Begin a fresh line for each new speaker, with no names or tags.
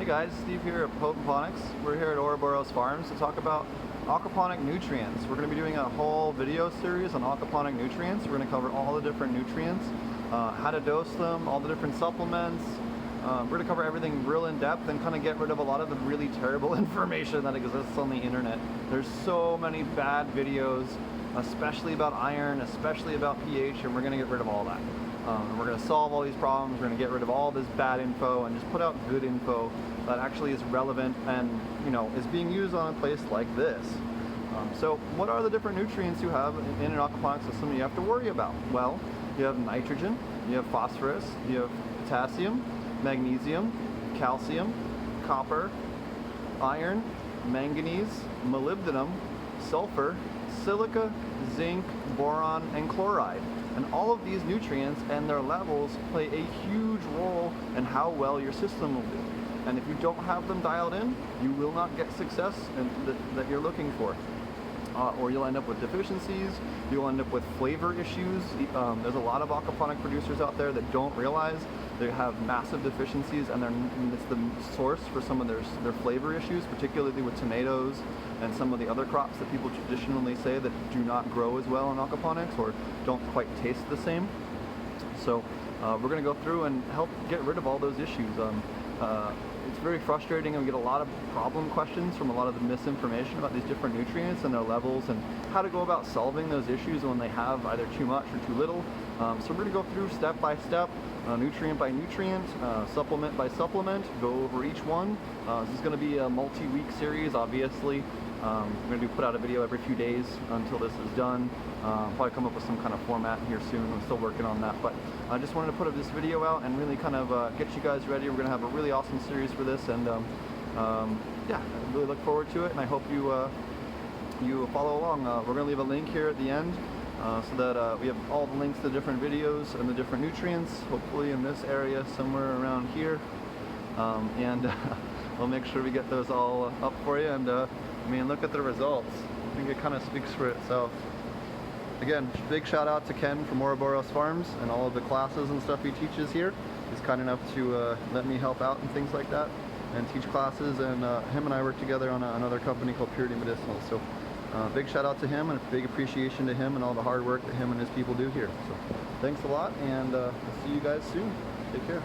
guys, Steve here at Aquaponics. We're here at Ouroboros Farms to talk about aquaponic nutrients. We're going to be doing a whole video series on aquaponic nutrients. We're going to cover all the different nutrients, how to dose them, all the different supplements. We're going to cover everything real in depth and kind of get rid of a lot of the really terrible information that exists on the internet. There's so many bad videos, especially about iron, especially about pH, and we're going to get rid of all that. And we're going to solve all these problems. We're going to get rid of all this bad info and just put out good info that actually is relevant and, you know, is being used on a place like this. So what are the different nutrients you have in an aquaponic system you have to worry about? Well, you have nitrogen, you have phosphorus, you have potassium, magnesium, calcium, copper, iron, manganese, molybdenum, sulfur, silica, zinc, boron, and chloride. And all of these nutrients and their levels play a huge role in how well your system will do. And if you don't have them dialed in, you will not get success that you're looking for. Or you'll end up with deficiencies, you'll end up with flavor issues. There's a lot of aquaponic producers out there that don't realize they have massive deficiencies, and it's the source for some of their flavor issues, particularly with tomatoes and some of the other crops that people traditionally say that do not grow as well in aquaponics or don't quite taste the same. So we're going to go through and help get rid of all those issues. It's very frustrating, and we get a lot of problem questions from a lot of the misinformation about these different nutrients and their levels and how to go about solving those issues when they have either too much or too little. So we're going to go through step by step, nutrient by nutrient, supplement by supplement, go over each one. This is going to be a multi-week series, obviously. We're going to put out a video every few days until this is done. Probably come up with some kind of format here soon. I'm still working on that, but I just wanted to put this video out and really kind of get you guys ready. We're going to have a really awesome series for this, and yeah, I really look forward to it, and I hope you follow along. We're going to leave a link here at the end so that we have all the links to the different videos and the different nutrients, hopefully in this area somewhere around here, and we'll make sure we get those all up for you. And I mean, look at the results. I think it kind of speaks for itself. Again, big shout out to Ken from Ouroboros Farms and all of the classes and stuff he teaches here. He's kind enough to let me help out and things like that and teach classes, and him and I work together on another company called Purity Medicinal. So big shout out to him, and a big appreciation to him and all the hard work that him and his people do here. So thanks a lot, and I'll see you guys soon. Take care.